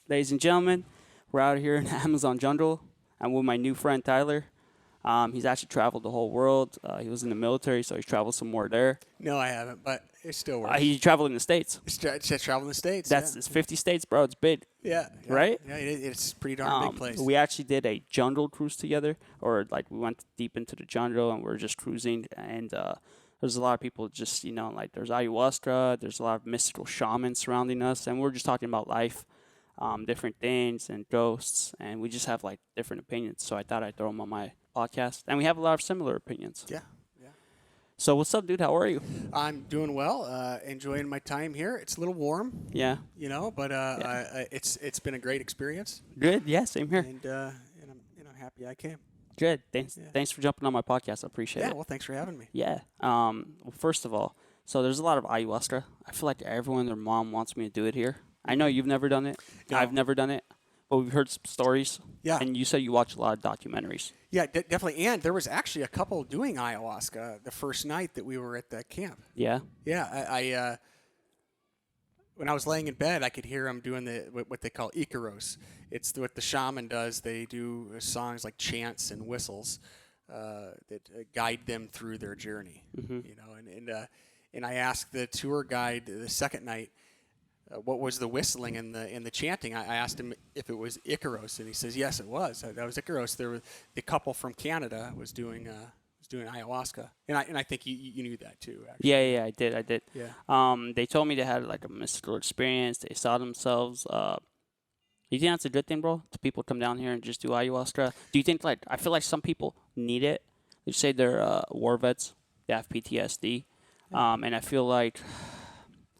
Ladies and gentlemen, we're out here in Amazon jungle. I'm with my new friend Tyler. He's actually traveled the whole world. He was in the military, so he's traveled some more there. No, I haven't, but it still works. He traveled in the States. It's just traveling the States. It's 50 states, bro. It's big. Yeah. Right? Yeah, it's a pretty darn big place. We actually did a jungle cruise together, or like we went deep into the jungle and we are just cruising. And there's a lot of people just, like there's ayahuasca, there's a lot of mystical shamans surrounding us, and we're just talking about life, different things and ghosts, and we just have like different opinions. So I thought I'd throw them on my podcast, and we have a lot of similar opinions. Yeah. So what's up, dude? How are you? I'm doing well. Enjoying my time here. It's a little warm. Yeah. But it's been a great experience. Good. Yeah. Same here. And I'm happy I came. Good. Thanks for jumping on my podcast. I appreciate it. Yeah. Well, thanks for having me. Yeah. Well, first of all, so there's a lot of ayahuasca. I feel like everyone, their mom wants me to do it here. I know you've never done it. No. I've never done it. But we've heard some stories. Yeah. And you said you watch a lot of documentaries. Yeah, definitely. And there was actually a couple doing ayahuasca the first night that we were at the camp. Yeah. Yeah. I when I was laying in bed, I could hear them doing what they call Icaros. It's what the shaman does. They do songs like chants and whistles that guide them through their journey. Mm-hmm. And I asked the tour guide the second night, what was the whistling and the chanting? I asked him if it was Icaros, and he says yes, it was. That was Icaros. There was the couple from Canada was doing ayahuasca, and I think you knew that too. Actually. Yeah, I did. Yeah. They told me they had like a mystical experience. They saw themselves. You think that's a good thing, bro? Do people come down here and just do ayahuasca? Do you think I feel like some people need it. They say they're war vets. They have PTSD, and I feel like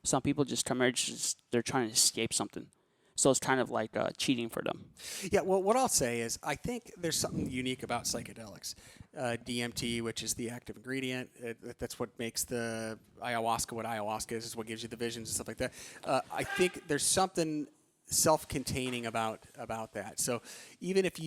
some people just come here, they're trying to escape something. So it's kind of like cheating for them. Yeah, well, what I'll say is I think there's something unique about psychedelics. DMT, which is the active ingredient, that's what makes the ayahuasca what ayahuasca is what gives you the visions and stuff like that. I think there's something self-containing about that. So even if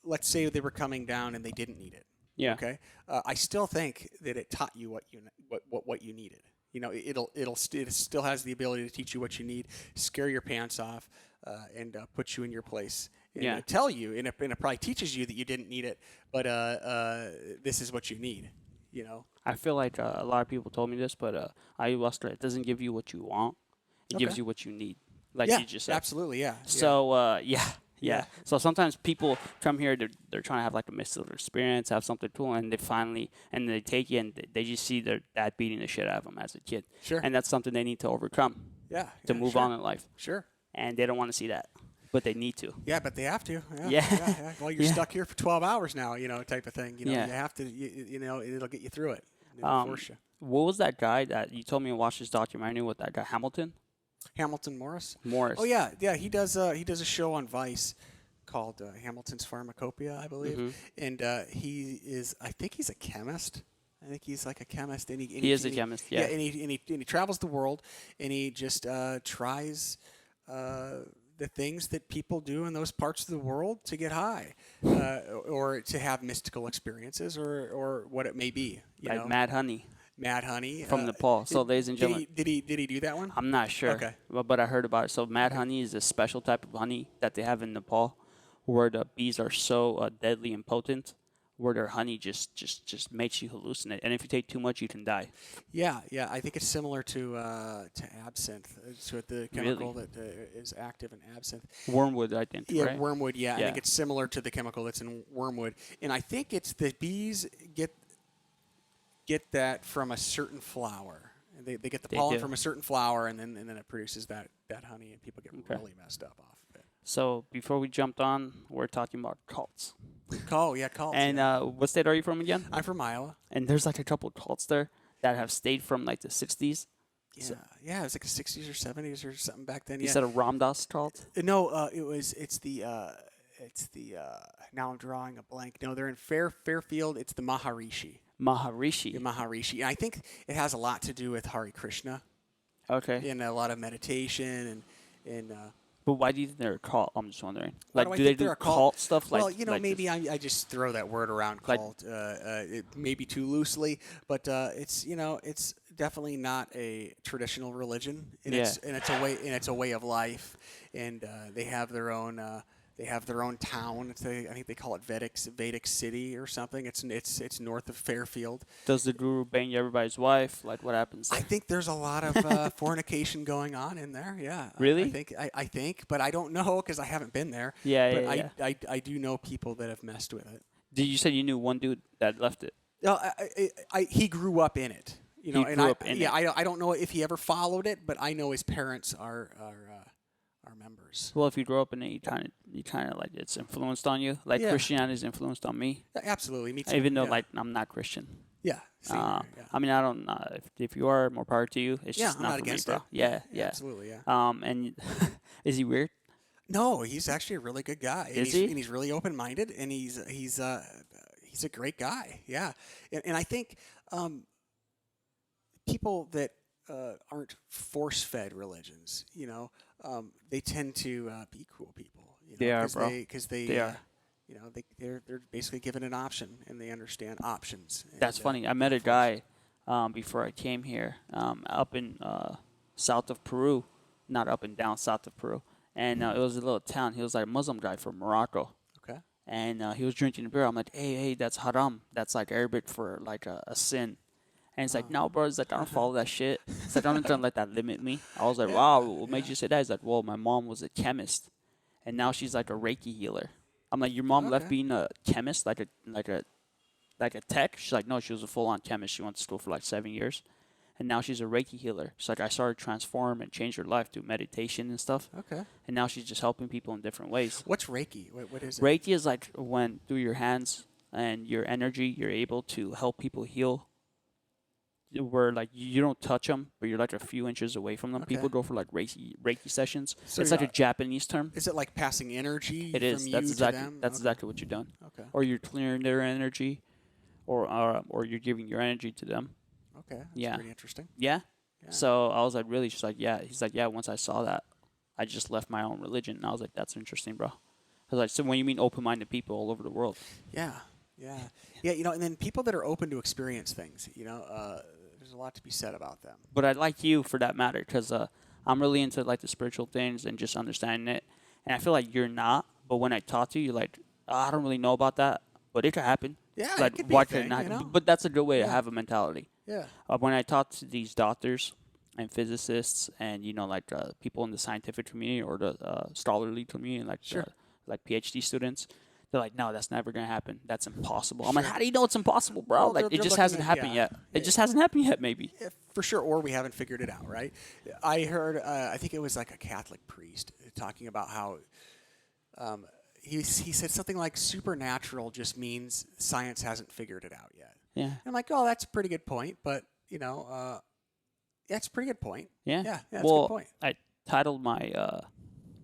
let's say they were coming down and they didn't need it, okay, I still think that it taught you what you needed. It still has the ability to teach you what you need, scare your pants off, and put you in your place. And tell you, and it probably teaches you that you didn't need it, but this is what you need. I feel like a lot of people told me this, but ayahuasca, it doesn't give you what you want. It gives you what you need, like you just said. Absolutely, yeah. So, Yeah. So sometimes people come here, they're trying to have like a mystical experience, have something cool, and they take you and they just see their dad beating the shit out of them as a kid. Sure. And that's something they need to overcome. Yeah. To move on in life. Sure. And they don't want to see that, but they need to. Yeah, but they have to. Yeah. Well, you're stuck here for 12 hours now, type of thing. You have to, it'll get you through it. It'll force you. What was that guy that you told me to watch this documentary with, that guy Hamilton Morris. Morris. Oh yeah. He does a show on Vice called Hamilton's Pharmacopoeia, I believe. Mm-hmm. And I think he's a chemist. I think he's like a chemist. And he is a chemist. Yeah. And he travels the world, and he just tries the things that people do in those parts of the world to get high, or to have mystical experiences, or what it may be. Like Mad Honey. Mad Honey from Nepal. So, ladies and gentlemen, did he do that one? I'm not sure. Okay, but I heard about it. So Mad Honey is a special type of honey that they have in Nepal, where the bees are so deadly and potent, where their honey just makes you hallucinate, and if you take too much, you can die. Yeah. I think it's similar to absinthe. It's the chemical that is active in absinthe. Wormwood, I think. Yeah, right? wormwood. Yeah, I think it's similar to the chemical that's in wormwood, and I think it's the bees get that from a certain flower. They get the pollen from a certain flower, and then it produces that honey, and people get really messed up off of it. So before we jumped on, we're talking about cults. Cults. And what state are you from again? I'm from Iowa. And there's like a couple of cults there that have stayed from like the 60s. Yeah, it was like the 60s or 70s or something back then. You said a Ramdas cult? No, it's the now I'm drawing a blank. No, they're in Fairfield. It's the Maharishi. Maharishi. And I think it has a lot to do with Hare Krishna. Okay. And a lot of meditation and. But why do you think they're a cult? I'm just wondering. Like, do they do cult stuff? Well, maybe I just throw that word around, cult, maybe too loosely. But it's definitely not a traditional religion, and Yeah. it's a way of life, and they have their own. They have their own town. I think they call it Vedic City or something. It's north of Fairfield. Does the guru bang everybody's wife? Like, what happens I there? think there's a lot of fornication going on in there. Yeah, Really? I think, but I don't know because I haven't been there. Yeah, But yeah, yeah. I do know people that have messed with it. Did you say you knew one dude that left it? No, he grew up in it. You know, He and grew up in yeah, it. I don't know if he ever followed it, but I know his parents are members. Well, if you grow up in it, you kind of like it's influenced on you. Like Yeah. Christianity's influenced on me, Absolutely, me too. even though yeah. like I'm not Christian. Yeah, same here, yeah. I mean, I don't. If you are, more power to you. It's Yeah, just I'm not not for me, against bro. it. Yeah, yeah. Absolutely, yeah. And is he weird? No, he's actually a really good guy. Is he? And he's really open-minded, and he's a great guy. Yeah, and I think people that aren't force-fed religions, they tend to be cool people. They are, bro. Because they They are. they're basically given an option, and they understand options. That's and, funny. I met a guy before I came here up in south of Peru, not up and down south of Peru, and it was a little town. He was like a Muslim guy from Morocco, Okay. and he was drinking a beer. I'm like, hey, that's haram. That's like Arabic for like a sin. And he's like, no, bro. He's like, I don't follow that shit. He's like, I'm not trying to let that limit me. I was like, wow, what made you say that? He's like, well, my mom was a chemist, and now she's like a Reiki healer. I'm like, your mom left Okay. being a chemist, like a tech? She's like, no, she was a full-on chemist. She went to school for like 7 years, and now she's a Reiki healer. She's like, I saw her transform and change her life through meditation and stuff, Okay. and now she's just helping people in different ways. What's Reiki? What is it? Reiki is like when through your hands and your energy, you're able to help people heal. Where like you don't touch them, but you're like a few inches away from them. Okay. People go for like Reiki sessions. So it's like a you're- Japanese term. Is it like passing energy It is. from That's you exactly to them? that's Okay. exactly what you're doing. Okay. Or you're clearing their energy, or you're giving your energy to them. Okay. That's Yeah. pretty interesting. Yeah. Yeah. So I was like, really? She's like, yeah. He's like, yeah. Once I saw that, I just left my own religion, and I was like, that's interesting, bro. I was like, so when you mean open-minded people all over the world, Yeah. Yeah. Yeah. And then people that are open to experience things, there's a lot to be said about them. but I like you for that matter, because I'm really into like the spiritual things and just understanding it, and I feel like you're not. But when I talk to you, you're like, oh, I don't really know about that, but it could happen. Yeah, like it could be why a could it thing, not? you know? But that's a good way to Yeah. have a mentality. Yeah. When I talk to these doctors and physicists and like people in the scientific community or the scholarly community, like Sure. like PhD students, they're like, no, that's never gonna happen. That's impossible. I'm like, how do you know it's impossible, bro? Well, Like they're it just looking hasn't at- happened yeah. yet. It just hasn't happened yet, maybe. Yeah, for sure, or we haven't figured it out, right? I heard, I think it was like a Catholic priest talking about how he said something like supernatural just means science hasn't figured it out yet. Yeah. And I'm like, oh, that's a pretty good point, but, that's a pretty good point. Yeah. Yeah, that's well, a good point. I titled my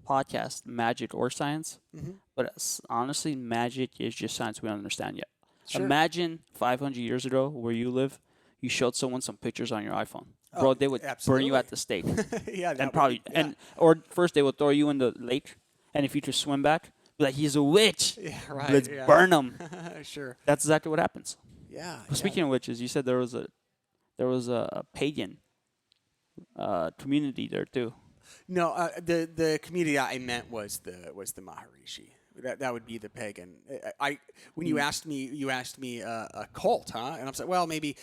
podcast "Magic or Science," Mm-hmm. but honestly, magic is just science we don't understand yet. Sure. Imagine 500 years ago, where you live, you showed someone some pictures on your iPhone, Oh, bro. They would burn you absolutely. at the stake, Yeah, that and would probably be- yeah. or first they would throw you in the lake, and if you could swim back, be like, he's a witch. Yeah, right. Let's yeah. burn him. Sure. That's exactly what happens. Yeah. Well, speaking of witches, you said there was a pagan community there too. No, the community I meant was the Maharishi. That would be the pagan. When you asked me a cult, huh? And I'm like, well, maybe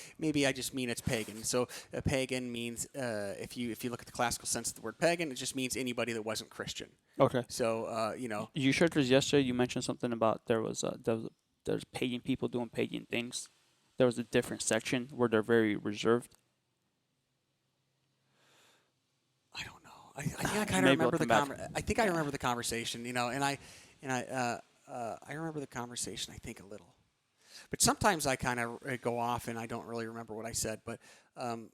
I just mean it's pagan. So a pagan means if you look at the classical sense of the word pagan, it just means anybody that wasn't Christian. Okay. So You sure? Because yesterday you mentioned something about there's pagan people doing pagan things. There was a different section where they're very reserved. I don't know. I think I kind of Maybe I'll remember the come back. I think I remember the conversation. And I remember the conversation. I think a little, but sometimes I kind of go off and I don't really remember what I said. But I'm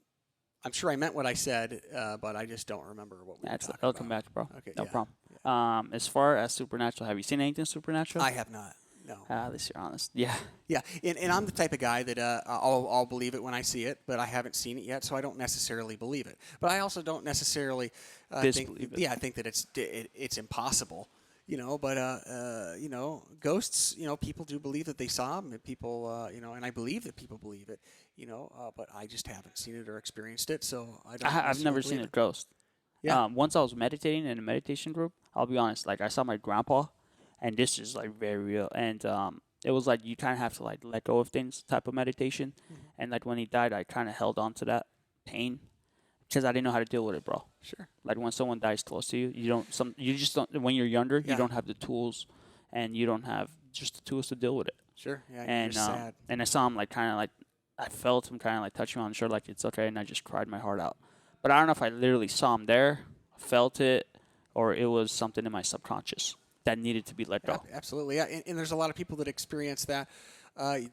sure I meant what I said, but I just don't remember what we were talking I'll about. come back, bro. Okay, No yeah, problem. As far as supernatural, have you seen anything supernatural? I have not. No. At least you're honest. Yeah. Yeah, and I'm the type of guy that I'll believe it when I see it, but I haven't seen it yet, so I don't necessarily believe it. But I also don't necessarily think, Disbelieve it. yeah, I think that it's impossible. But ghosts, people do believe that they saw them, and people, and I believe that people believe it, but I just haven't seen it or experienced it, so I don't I've necessarily never believe seen a it. ghost. Yeah. Once I was meditating in a meditation group. I'll be honest, like I saw my grandpa, and this is like very real. And it was like you kind of have to like let go of things type of meditation. Mhm. And like when he died, I kind of held on to that pain because I didn't know how to deal with it, bro. Sure. Like when someone dies close to you, you just don't. When you're younger, you Yeah. don't have the tools, and you don't have just the tools to deal with it. Sure. Yeah. You're just sad. And I saw him like kind of like I felt him kind of like touch me on the shoulder, like it's okay, and I just cried my heart out. But I don't know if I literally saw him there, felt it, or it was something in my subconscious that needed to be let go. Absolutely. Yeah. And there's a lot of people that experience that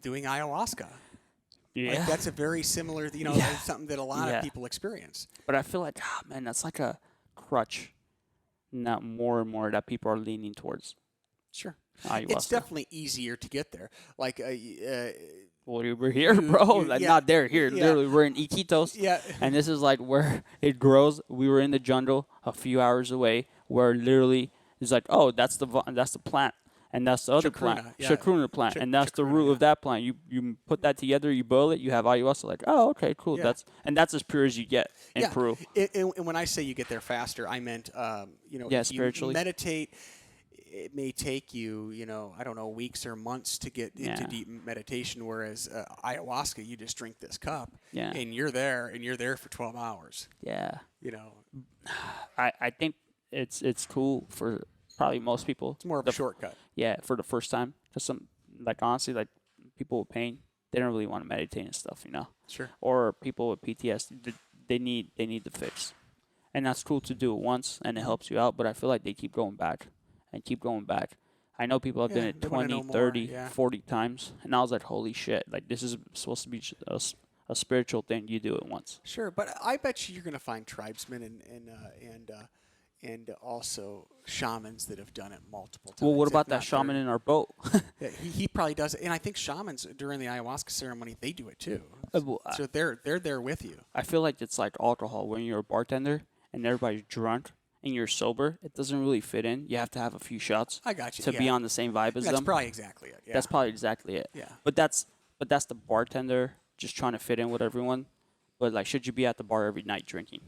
doing ayahuasca. Like Yeah. that's a very similar, Yeah. it's something that a lot of Yeah. people experience. But I feel like, man, that's like a crutch. Not more and more that people are leaning towards Sure. It's ayahuasca. definitely easier to get there. Like, Well, we're here, bro. Like yeah, not there. Here, yeah, literally, we're in Iquitos, yeah, and this is like where it grows. We were in the jungle a few hours away, where literally it's like, oh, that's the plant, and that's the other plant, Chacruna, yeah. chacruna plant, and that's the Chacruna, root yeah. of that plant. You put that together, you boil it, you have ayahuasca. Like, oh, okay, cool. Yeah. That's as pure as you get in Yeah. Peru. And when I say you get there faster, I meant, Yeah, if you spiritually. meditate, it may take you, I don't know, weeks or months to get into Yeah. deep meditation. Whereas ayahuasca, you just drink this cup, Yeah. and you're there for 12 hours. Yeah. You know, I think it's cool for probably most people. it's more of a shortcut. Yeah, for the first time, because like honestly, like people with pain, they don't really want to meditate and stuff, Sure. or people with PTSD, they need the fix, and that's cool to do it once, and it helps you out. But I feel like they keep going back and keep going back. I know people have done Yeah, it they wanna 20, know more, 30, yeah. 40 times, and I was like, holy shit, like this is supposed to be a spiritual thing. You do it once. Sure, but I bet you're going to find tribesmen and also shamans that have done it multiple times. Well, what if about that not shaman 30. in our boat? Yeah, he probably does it, and I think shamans during the ayahuasca ceremony they do it too. Well, So they're there with you. I feel like it's like alcohol. When you're a bartender and everybody's drunk and you're sober, it doesn't really fit in. You have to have a few shots I got you. to be yeah. on the same vibe as That's them. probably exactly it. Yeah. That's probably exactly it. Yeah. But that's the bartender just trying to fit in with everyone. But like, should you be at the bar every night drinking?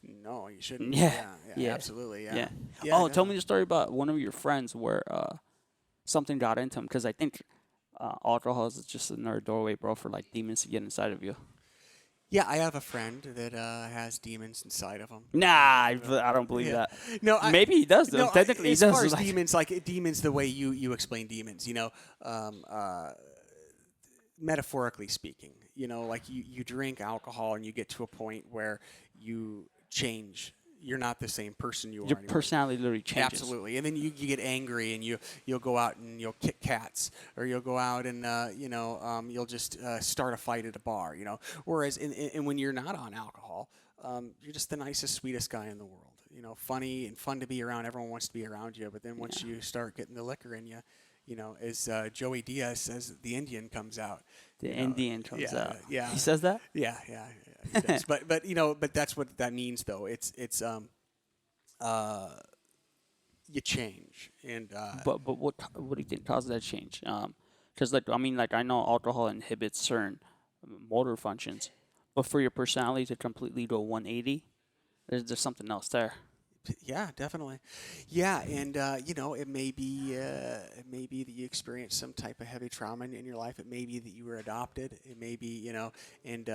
No, you shouldn't. Yeah. Yeah. Absolutely. Yeah. Yeah. Yeah, Oh, tell me definitely. the story about one of your friends where something got into him, because I think alcohol is just another doorway, bro, for like demons to get inside of you. Yeah, I have a friend that has demons inside of him. Nah, I don't believe Yeah. that. No, Maybe he does though. No, Technically, as he does. far as like- demons, the way you explain demons, metaphorically speaking, like you drink alcohol and you get to a point where you change. You're not the same person you are Your anymore. personality literally changes. Absolutely, and then you get angry and you'll go out and you'll kick cats, or you'll go out and you'll just start a fight at a bar. Whereas when you're not on alcohol, you're just the nicest, sweetest guy in the world. Funny and fun to be around. Everyone wants to be around you. But then once you start getting the liquor in you, as Joey Diaz says, the Indian comes out. The Indian comes out. Yeah. He says that? Yeah, he does. but that's what that means though. It's you change and But what do you think causes that change? Because like I know alcohol inhibits certain motor functions, but for your personality to completely go 180, there's something else there. yeah, definitely. Yeah, and it may be that you experienced some type of heavy trauma in your life. It may be that you were adopted. It may be and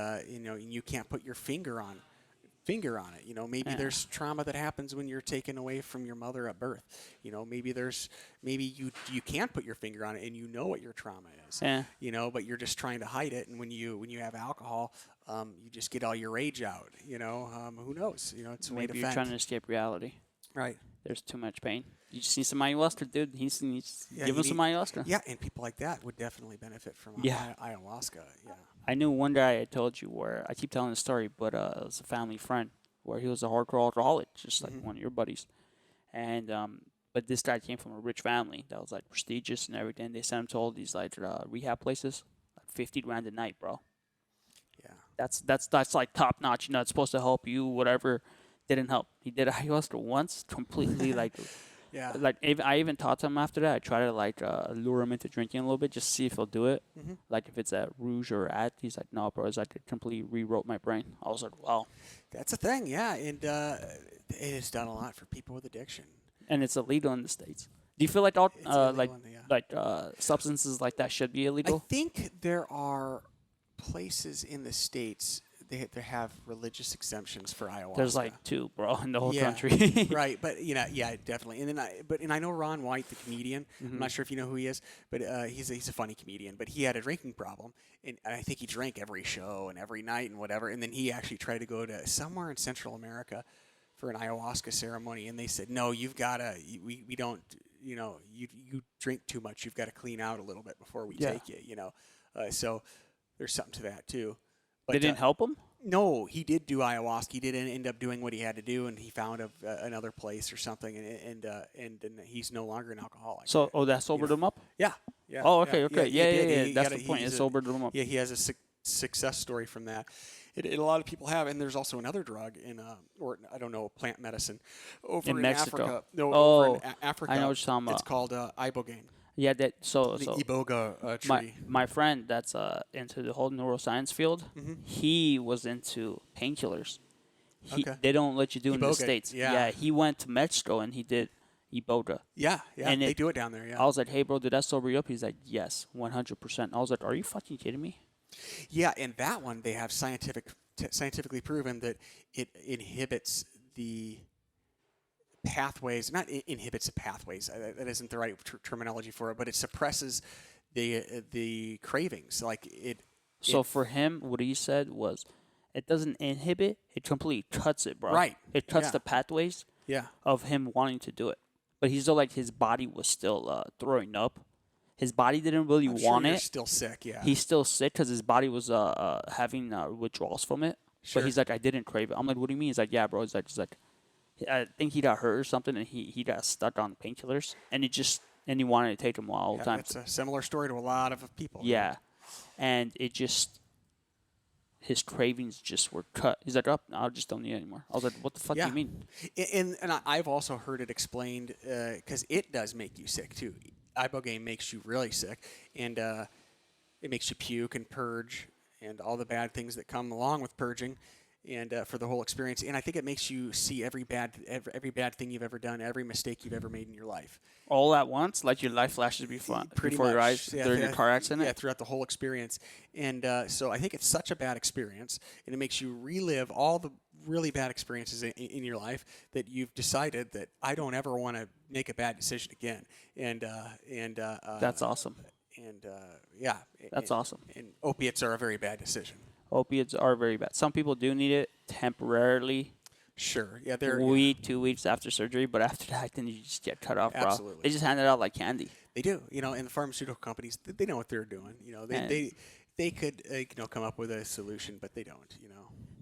you can't put your finger on it. Maybe Yeah. there's trauma that happens when you're taken away from your mother at birth. Maybe you can't put your finger on it and you know what your trauma is. Yeah. But you're just trying to hide it. And when you have alcohol, you just get all your rage out. Who knows? It's a way Maybe to you're vent. trying to escape reality. Right. There's too much pain. You just need some ayahuasca, dude. Yeah, Give you him some need- ayahuasca. Yeah, and people like that would definitely benefit from Yeah. ayahuasca. Yeah. I knew one guy I told you where I keep telling the story, but it was a family friend where he was a hardcore alcoholic, just like one of your buddies. And but this guy came from a rich family that was like prestigious and everything. They sent him to all these like rehab places, like 50 grand a night, bro. Yeah. That's like top notch. It's supposed to help you, whatever. Didn't help. He did ayahuasca once, completely like Yeah. Like I even talked to him after that. I try to like lure him into drinking a little bit, just see if he'll do it. Hmm. Like if it's at Rouge or at, he's like, no, bro. It's like it completely rewrote my brain. I was like, wow. That's a thing, yeah, and it has done a lot for people with addiction. And it's illegal in the states. Do you feel like all It's illegal, substances like that should be I illegal? think there are places in the states they have religious exemptions for ayahuasca. There's like two, bro, in the whole Yeah, country. right. But yeah, definitely. And then I know Ron White, the comedian. I'm not sure if you know who he is, but he's a funny comedian. But he had a drinking problem, and I think he drank every show and every night and whatever. And then he actually tried to go to somewhere in Central America for an ayahuasca ceremony, and they said, no, you've got to. We don't. You drink too much. You've got to clean out a little bit before we Yeah. take you. So there's something to that too. They didn't help him? No, he did do ayahuasca. He did end up doing what he had to do, and he found another place or something, and he's no longer an alcoholic. So, that sobered him up? Yeah, yeah. Oh, okay, okay. he Yeah, did. yeah. He That's got the point. It he's sobered him up. Yeah, he has a success story from that. A lot of people have, and there's also another drug or I don't know, plant medicine over in Mexico. Africa. No, Oh, over in Africa. I know what you're talking It's about. called ibogaine. Yeah, the Iboga tree. my friend that's into the whole neuroscience field, he was into painkillers. Okay. They don't let you do in the Iboga, States. yeah. He went to Mexico and he did Iboga. Yeah, And they do it down there. Yeah. I was like, hey, bro, did that sober you up? He's like, yes, 100%. I was like, are you fucking kidding me? Yeah, and that one they have scientifically proven that it inhibits the pathways. Not inhibits the pathways. That isn't the right terminology for it, but it suppresses the cravings. Like it. So for him, what he said was, it doesn't inhibit, it completely cuts it, bro. Right. It cuts Yeah. the pathways Yeah. of him wanting to do it. But he's still like, his body was still throwing up. His body didn't really I'm want sure you're it. still sick. Yeah. He's still sick because his body was having withdrawals from it. Sure. But he's like, I didn't crave it. I'm like, what do you mean? He's like, yeah, bro. He's like, I think he got hurt or something, and he got stuck on painkillers, and he wanted to take them all the time. It's a similar story to a lot of people. Yeah, and it just, his cravings just were cut. He's like, oh, no, I just don't need it anymore. I was like, what the fuck do you mean? And I've also heard it explained because it does make you sick too. Ibogaine makes you really sick, and it makes you puke and purge and all the bad things that come along with purging, and for the whole experience. And I think it makes you see every bad thing you've ever done, every mistake you've ever made in your life. All at once, like your life flashes before your eyes during your car accident. Yeah, throughout the whole experience. And so I think it's such a bad experience, and it makes you relive all the really bad experiences in your life that you've decided that I don't ever want to make a bad decision again. And That's awesome. And yeah, That's awesome. And opiates are a very bad decision. Opiates are very bad. Some people do need it temporarily. Sure. Yeah, they're week, 2 weeks after surgery, but after that, then you just get cut off, bro. Absolutely. They just hand it out like candy. They do. And the pharmaceutical companies, they know what they're doing. They could come up with a solution, but they don't.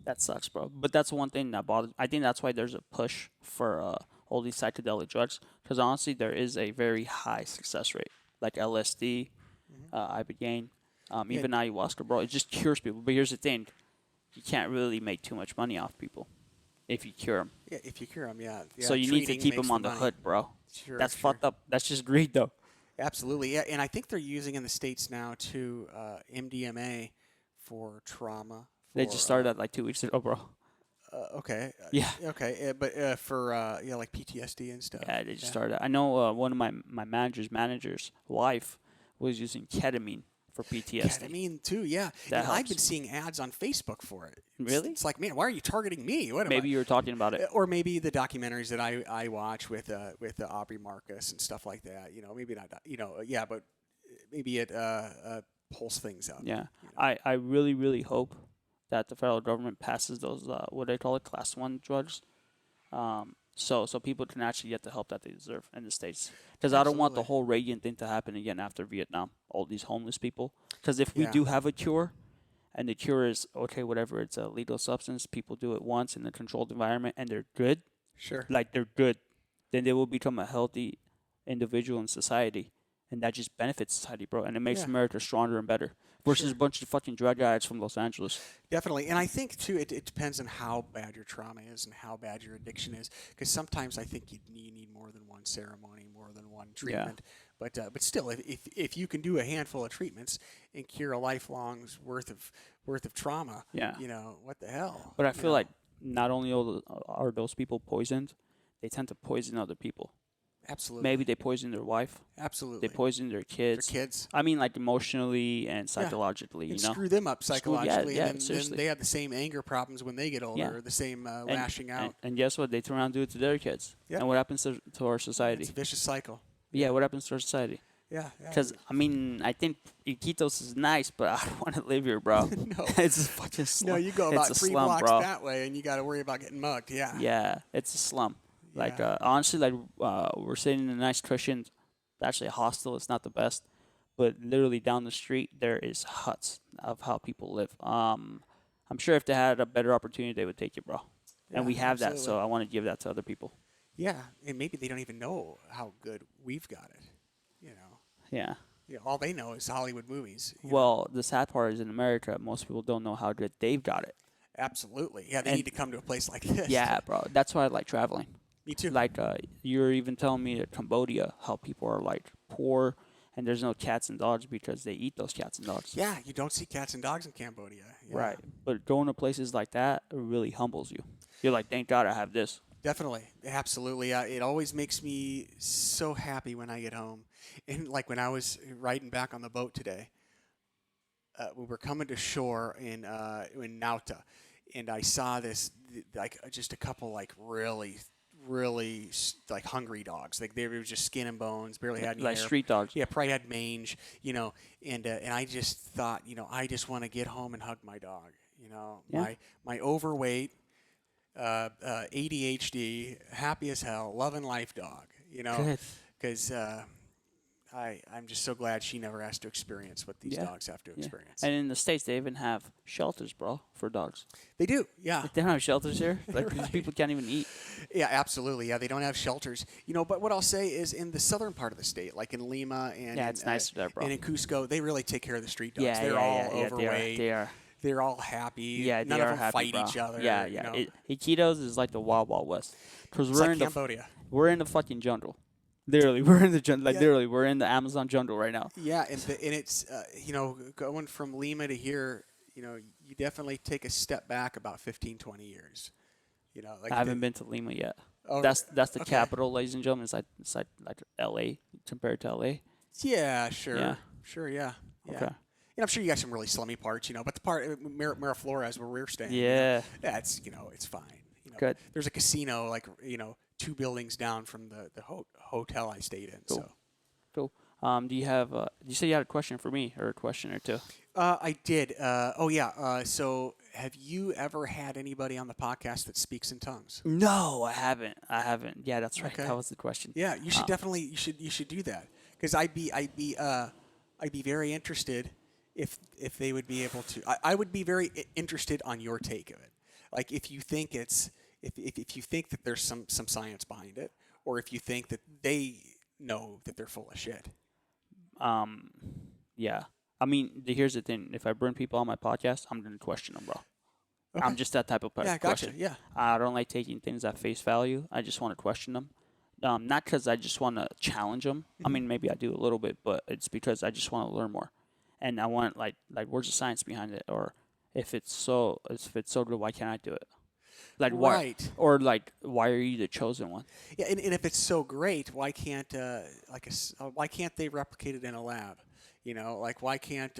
That sucks, bro. But that's one thing that bothers. I think that's why there's a push for all these psychedelic drugs, because honestly, there is a very high success rate, like LSD, ibogaine, even ayahuasca, bro. It just cures people. But here's the thing: you can't really make too much money off people if you cure them. Yeah, if you cure them, yeah. So you need to keep them on the hood, bro. Sure, That's sure. fucked up. That's just greed, though. Absolutely, yeah. And I think they're using in the States now too MDMA for trauma. They just started that like 2 weeks ago, bro. Okay. Yeah. Okay, but for like PTSD and stuff. Yeah, they just started. I know one of my manager's wife was using ketamine for PTSD. Ketamine too, yeah. That I've helps. been seeing ads on Facebook for it. Really? It's like, man, why are you targeting me? What am Maybe I? you were talking about it. Or maybe the documentaries that I watch with Aubrey Marcus and stuff like that. Maybe not. Yeah, but maybe it pulls things up. Yeah, I really, really hope that the federal government passes those what do they call it, class 1 drugs, so people can actually get the help that they deserve in the States. Because I don't want the whole Reagan thing to happen again after Vietnam. All these homeless people. Because if we do have a cure, and the cure is okay, whatever, it's a legal substance, people do it once in a controlled environment, and they're good. Sure. Like they're good, then they will become a healthy individual in society. and that just benefits society, bro, and it makes Yeah. America stronger and better. Versus Sure. a bunch of fucking drug guys from Los Angeles. Definitely. And I think, too, it depends on how bad your trauma is and how bad your addiction is. Because sometimes I think you need more than one ceremony, more than one treatment. But still, if you can do a handful of treatments and cure a lifelong's worth of trauma, Yeah. what the hell? But I feel like not only are those people poisoned, they tend to poison other people. Absolutely. Maybe they poison their wife. Absolutely. They poison their kids. Their kids. I mean, like emotionally and psychologically, And you know. screw them up psychologically. Yeah, and then seriously. they have the same anger problems when they get older, Yeah. or the same lashing out. And guess what? They turn around and do it to their kids. Yeah. And what happens to our society? It's a vicious cycle. Yeah, what happens to our society? Yeah. Because, I mean, I think Iquitos is nice, but I don't want to live here, bro. No. It's a fucking slum. No, you go about it's a 3 slum, blocks bro. that way, and you got to worry about getting mugged. Yeah. Yeah, it's a slum. Like, Yeah. honestly, like, we're sitting in a nice cushion. Actually, a hostel. It's not the best. But literally down the street, there is huts of how people live. I'm sure if they had a better opportunity, they would take it, bro. And Yeah, we have that, so absolutely. I want to give that to other people. Yeah, and maybe they don't even know how good we've got it. Yeah. All they know is Hollywood movies. Well, the sad part is in America, most people don't know how good they've got it. Absolutely. Yeah, they And- need to come to a place like this. Yeah, bro. That's why I like traveling. Me too. Like, you're even telling me that Cambodia, how people are like poor and there's no cats and dogs because they eat those cats and dogs. Yeah, you don't see cats and dogs in Cambodia. Yeah. Right. But going to places like that really humbles you. You're like, thank God I have this. Definitely. Absolutely. It always makes me so happy when I get home. And like when I was riding back on the boat today, we were coming to shore in Nauta, and I saw this, like, just a couple, like, really like hungry dogs. Like they were just skin and bones, barely had any Like hair. street dogs. Yeah, probably had mange, and I just thought, I just want to get home and hug my dog. Yeah. My overweight, ADHD, happy as hell, loving life dog. Good. Because I'm just so glad she never has to experience what these Yeah. dogs have to Yeah. experience. And in the States, they even have shelters, bro, for dogs. They do, yeah. They don't have shelters here. Like, these Right. people can't even eat. Yeah, absolutely. Yeah, they don't have shelters. But what I'll say is in the southern part of the state, like in Lima and Yeah, it's nicer there, bro. and in Cusco, they really take care of the street dogs. Yeah, They're yeah, all yeah, overweight. They are. They're all happy. Yeah, None they of are them happy, fight bro. each other. Yeah, yeah. Iquitos is like the Wild Wild West. Because It's we're like in the Cambodia. we're in the fucking jungle. Literally, we're in the jungle. Like Yeah. literally, we're in the Amazon jungle right now. Yeah, and it's going from Lima to here, you definitely take a step back about 15, 20 years. Like I haven't been to Lima yet. Oh, That's the okay. capital, ladies and gentlemen. It's like L.A. compared to L.A. Yeah, sure. Yeah. Sure, yeah. Yeah. Okay. I'm sure you got some really slummy parts, but the part Miraflores where we're staying, Yeah. that's it's fine. Good. There's a casino like 2 buildings down from the hotel I stayed in. Cool. So Cool. Do you have? You say you had a question for me, or a question or two? I did. So have you ever had anybody on the podcast that speaks in tongues? No, I haven't. Yeah, that's right. Okay. That was the question. Yeah, you should definitely you should do that because I'd be very interested if they would be able to. I would be very interested on your take of it. Like if you think if you think that there's some science behind it, or if you think that they know that they're full of shit. Yeah. I mean, here's the thing. If I bring people on my podcast, I'm going to question them, bro. Okay. I'm just that type of person. Yeah, gotcha. Yeah. I don't like taking things at face value. I just want to question them. Not because I just want to challenge them. I mean, maybe I do a little bit, but it's because I just want to learn more. And I want, like where's the science behind it? Or if it's so good, why can't I do it? Like, why? Right. Or, like, why are you the chosen one? Yeah, and if it's so great, why can't why can't they replicate it in a lab? Like why can't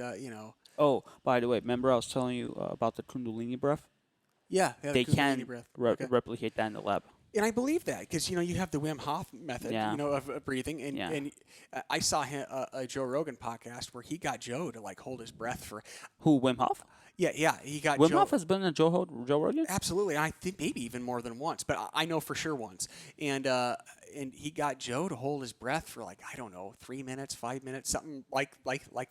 Oh, by the way, remember I was telling you about the Kundalini breath? Yeah, They the Kundalini can breath. replicate that in the lab. And I believe that because you have the Wim Hof method, Yeah. of breathing, and Yeah. and I saw a Joe Rogan podcast where he got Joe to like hold his breath for. Who, Wim Hof? Yeah, he got Wim Joe. Hof has been in Joe Rogan? Absolutely, I think maybe even more than once, but I know for sure once. And he got Joe to hold his breath for like I don't know 3 minutes, 5 minutes, something like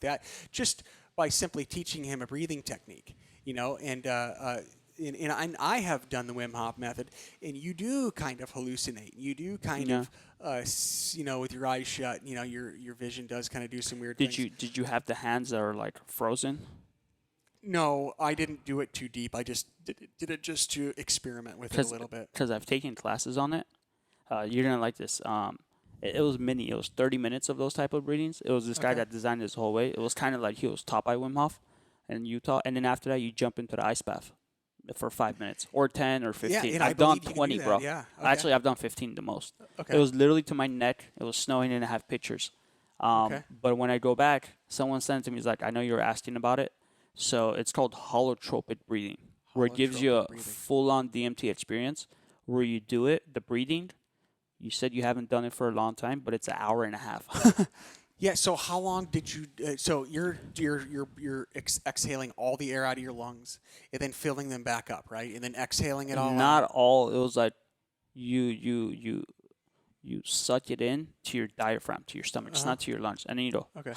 that, just by simply teaching him a breathing technique, and and I have done the Wim Hof method, and you do kind of hallucinate. You do kind of, with your eyes shut, your vision does kind of do some weird things. Did you have the hands that are like frozen? No, I didn't do it too deep. I just did it just to experiment with it a little bit. Because I've taken classes on it. You're gonna like this. It was mini. It was 30 minutes of those type of breathings. It was this guy that designed this whole way. It was kind of like he was taught by Wim Hof in Utah, and then after that you jump into the ice bath for 5 minutes or 10 or 15. Yeah, I've done 20, bro. Yeah, Actually, I've done 15 the most. Okay. It was literally to my neck. It was snowing, and I have pictures. But when I go back, someone sent it to me. He's like, I know you were asking about it. So it's called holotropic breathing, where it gives you a full-on DMT experience, where you do it, the breathing. You said you haven't done it for a long time, but it's an hour and a half. Yeah. So how long did you? So you're exhaling all the air out of your lungs and then filling them back up, right? And then exhaling it all. Not out. all. It was like you suck it in to your diaphragm, to your stomach. It's not to your lungs, and then you go. Okay.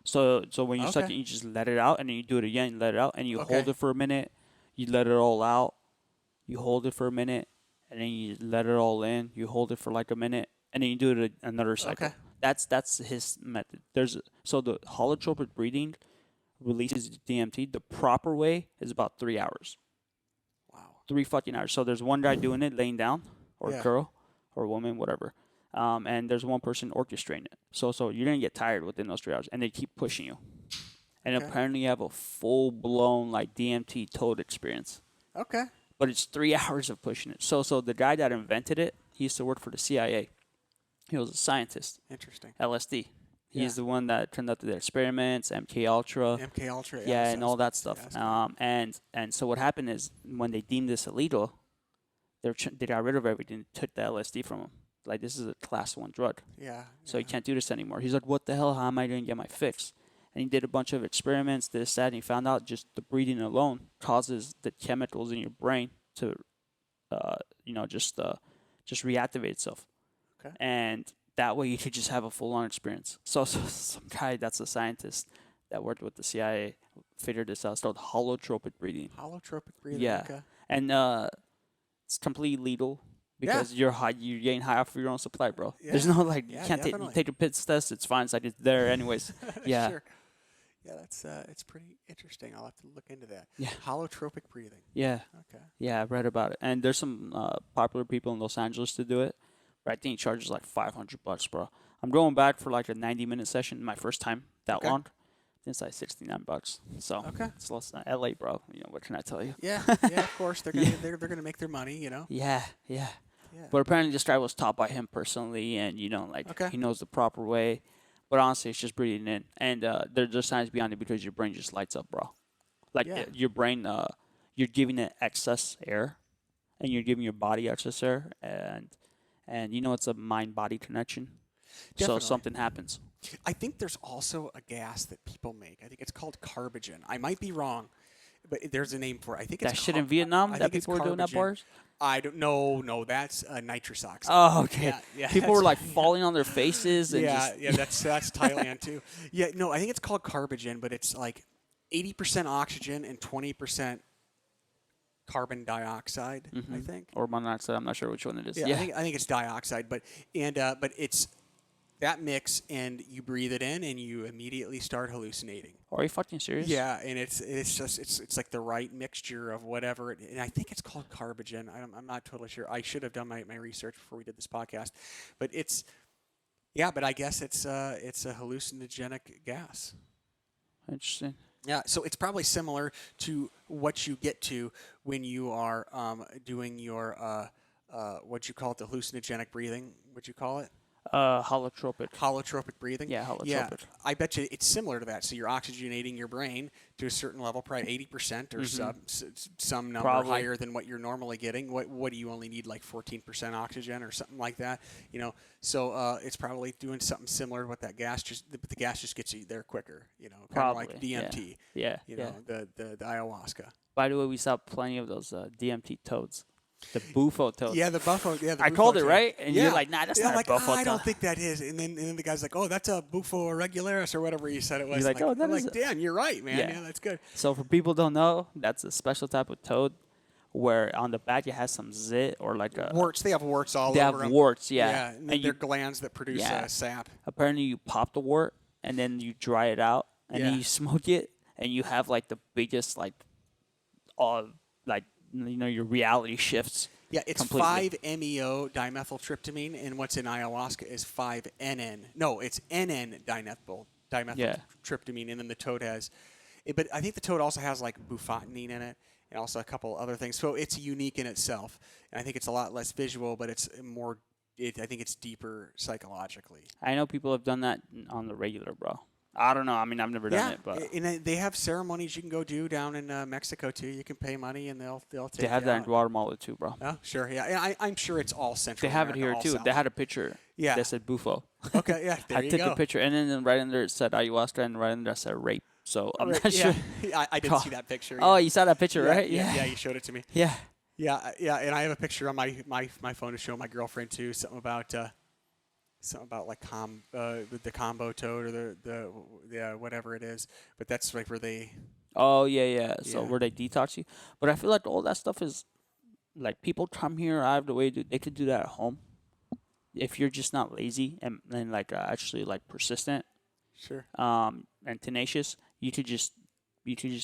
So when you suck it, you just let it out, and then you do it again, you let it out, and you hold it for a minute. You let it all out. You hold it for a minute, and then you let it all in. You hold it for like a minute, and then you do it another cycle. Okay. That's his method. So the holotropic breathing releases DMT. The proper way is about 3 hours. Wow. 3 fucking hours. So there's one guy doing it laying down, or a girl, or a woman, whatever. And there's one person orchestrating it. So you're going to get tired within those 3 hours, and they keep pushing you. And apparently you have a full-blown, like, DMT toad experience. Okay. But it's 3 hours of pushing it. So the guy that invented it, he used to work for the CIA. He was a scientist. Interesting. LSD. He's the one that conducted the experiments, MK Ultra. MK Ultra. Yeah, and all that stuff. And so what happened is when they deemed this illegal, they got rid of everything, took the LSD from him. Like, this is a class 1 drug. Yeah. So you can't do this anymore. He's like, what the hell? How am I going to get my fix? And he did a bunch of experiments, this, that, and he found out just the breathing alone causes the chemicals in your brain to, just reactivate itself. Okay. And that way you could just have a full-on experience. So some guy that's a scientist that worked with the CIA figured this out. It's called holotropic breathing. Holotropic breathing. Yeah. Okay. And it's completely legal. Because you're getting high off of your own supply, bro. Yeah. There's no like you can't definitely. take a piss test. It's fine. It's like it's there anyways. Yeah. Sure. Yeah, that's it's pretty interesting. I'll have to look into that. Yeah. Holotropic breathing. Yeah. Okay. Yeah, I've read about it, and there's some popular people in Los Angeles to do it. But I think it charges like $500, bro. I'm going back for like a 90-minute session. My first time that long. It's like $69. So it's less than LA, bro. What can I tell you? Yeah. Yeah. Of course, they're gonna they're gonna make their money. Yeah. But apparently this guy was taught by him personally, and he knows the proper way. But honestly, it's just breathing in, and there's science behind it because your brain just lights up, bro. Like your brain, you're giving it excess air, and you're giving your body excess air, and it's a mind-body connection. Definitely. So something happens. I think there's also a gas that people make. I think it's called carbogen. I might be wrong, but there's a name for it. I think it's that shit in Vietnam that people were doing at bars. I don't know. No, that's nitrous oxide. Oh, okay. Yeah, people were like falling on their faces. And that's Thailand too. Yeah, no, I think it's called carbogen, but it's like 80% oxygen and 20% carbon dioxide. I think, or monoxide. I'm not sure which one it is. Yeah, I think it's dioxide, but it's that mix, and you breathe it in, and you immediately start hallucinating. Are you fucking serious? Yeah, and it's like the right mixture of whatever, and I think it's called carbogen. I'm not totally sure. I should have done my research before we did this podcast, but but I guess it's a hallucinogenic gas. Interesting. Yeah, so it's probably similar to what you get to when you are doing your what you call it, the hallucinogenic breathing. What'd you call it? Holotropic breathing. Yeah, holotropic. Yeah, I bet you it's similar to that. So you're oxygenating your brain to a certain level, probably 80% or some number higher than what you're normally getting. What do you only need, like 14% oxygen or something like that? So it's probably doing something similar to what that gas but the gas just gets you there quicker. Kind of like DMT. Yeah. The ayahuasca. By the way, we saw plenty of those DMT toads. The bufo toad. Yeah, the buffo. Yeah, I called it right, and you're like, "Nah, that's not a buffo toad." I don't think that is. And then the guy's like, "Oh, that's a bufo regularis or whatever you said it was." He's like, "Oh, that I'm is." Dan, you're right, man. Yeah, that's good. So for people who don't know, that's a special type of toad. where on the back it has some zit or like a Warts. They have warts all they over have them. warts, yeah. Yeah, and And they're you glands that produce yeah. sap. apparently you pop the wart and then you dry it out and then Yeah. you smoke it and you have like the biggest like your reality shifts. Yeah, it's completely. 5-MeO dimethyltryptamine, and what's in ayahuasca is 5-NN. No, it's NN dimethyltryptamine, and then the toad has. But I think the toad also has like bufotenine in it, and also a couple other things. So it's unique in itself, and I think it's a lot less visual, but it's more. I think it's deeper psychologically. I know people have done that on the regular, bro. I don't know. I mean, I've never done it, but and they have ceremonies you can go do down in Mexico too. You can pay money, and they'll take. they have you that out. in Guatemala too, bro. Oh, sure, yeah. And I'm sure it's all Central. They have it America, here all too. South. They had a picture. Yeah. That said bufo. Okay, yeah. There I you took go. the picture, and then right under it said ayahuasca, and right under it said rape. So I'm Right, not yeah. sure. I didn't see that picture. Oh, yeah. you saw that picture, Yeah, right? Yeah, you showed it to me. Yeah. Yeah, and I have a picture on my phone to show my girlfriend too. Something about like the combo toad or the whatever it is. But that's like where they. Oh yeah. So Yeah. where they detox you, but I feel like all that stuff is like people come here out of the way. They could do that at home if you're just not lazy and like actually like persistent Sure. and tenacious. You could just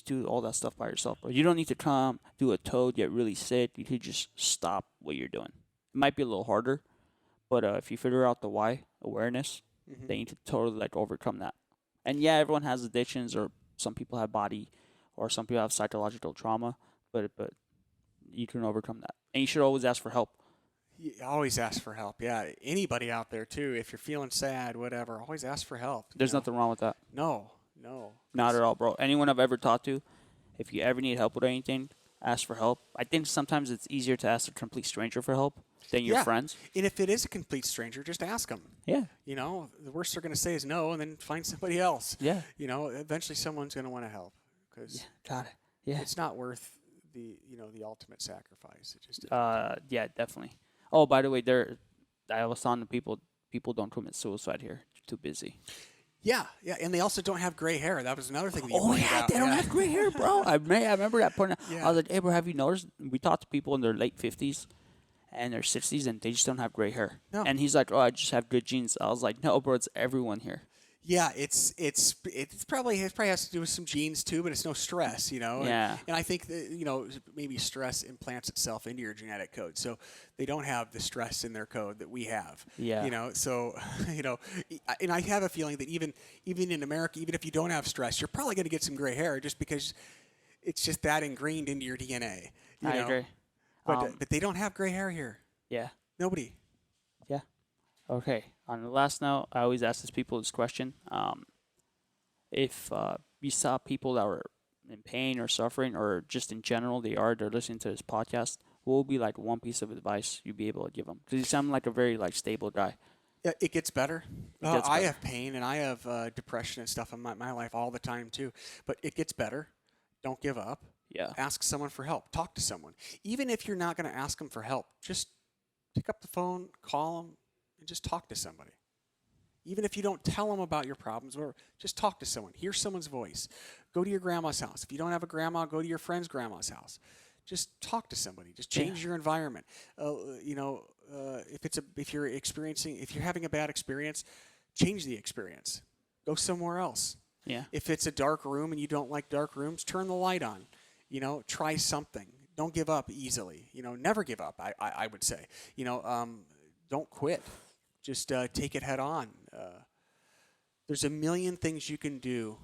do all that stuff by yourself, bro. You don't need to come do a toad, get really sick. You could just stop what you're doing. It might be a little harder, but if you figure out the why, awareness, then you can totally like overcome that. And yeah, everyone has addictions, or some people have body, or some people have psychological trauma, but you can overcome that. And you should always ask for help. You always ask for help. Yeah, anybody out there too. If you're feeling sad, whatever, always ask for help. There's nothing wrong with that. No. Not at all, bro. Anyone I've ever talked to, if you ever need help with anything, ask for help. I think sometimes it's easier to ask a complete stranger for help than your friends. And if it is a complete stranger, just ask them. Yeah. The worst they're going to say is no, and then find somebody else. Yeah. Eventually someone's going to want to help because Got it. Yeah. it's not worth the ultimate sacrifice. It just Yeah, definitely. Oh, by the way, I was telling the people don't commit suicide here. They're too busy. yeah, and they also don't have gray hair. That was another thing. That you Oh pointed yeah, out. they don't have gray hair, bro. I remember that point. Yeah. I was like, hey, bro, have you noticed? We talked to people in their late 50s and their 60s, and they just don't have gray hair. No. And he's like, oh, I just have good genes. I was like, no, bro, it's everyone here. Yeah, it probably has to do with some genes too, but it's no stress, Yeah. And I think that maybe stress implants itself into your genetic code, so they don't have the stress in their code that we have. Yeah. So and I have a feeling that even in America, even if you don't have stress, you're probably going to get some gray hair just because it's just that ingrained into your DNA. I agree. But they don't have gray hair here. Yeah. Nobody. Yeah. Okay. On the last note, I always ask people this question. If you saw people that were in pain or suffering, or just in general, they're listening to this podcast, what would be like one piece of advice you'd be able to give them? Because you sound like a very like stable guy. Yeah, it gets better. Gets I better. have pain and I have depression and stuff in my life all the time too. But it gets better. Don't give up. Yeah. Ask someone for help. Talk to someone. Even if you're not going to ask them for help, just pick up the phone, call them, and just talk to somebody. Even if you don't tell them about your problems, or just talk to someone. Hear someone's voice. Go to your grandma's house. If you don't have a grandma, go to your friend's grandma's house. Just talk to somebody. Just change your environment. If you're having a bad experience, change the experience. Go somewhere else. Yeah. If it's a dark room and you don't like dark rooms, turn the light on. Try something. Don't give up easily. Never give up. I would say. Don't quit. Just take it head on. There's a million things you can do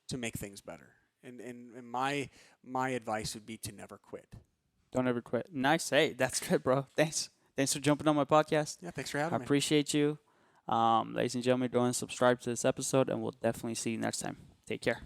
to make things better. And my advice would be to never quit. Don't ever quit. Nice. Hey, that's good, bro. Thanks for jumping on my podcast. Yeah, thanks for having me. I appreciate you. Ladies and gentlemen, go and subscribe to this episode, and we'll definitely see you next time. Take care.